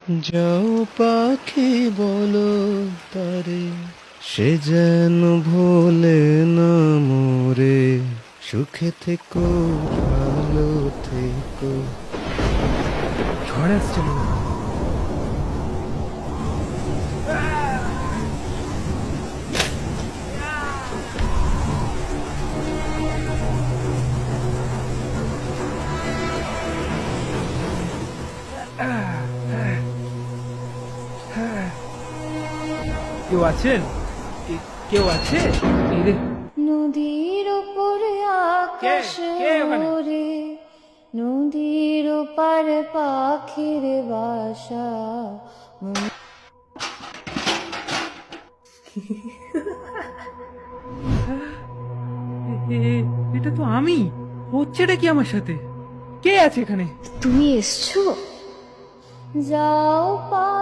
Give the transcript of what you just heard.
যাও পাখি বলো তারে, সে যেন ভোলে না মোরে, সুখে থেকো ভালো থেকো। ঝড় আসছে মনে হয়। কেউ আছেন? কেউ আছে? এই রে, নদীর উপরে আকাশ কে ওখানে? ওরে, নদীর ওপারে পাখির বাসা। এটা তো আমি। হচ্ছেটা কি আমার সাথে? কে আছে এখানে? তুমি এসছো? যাও পা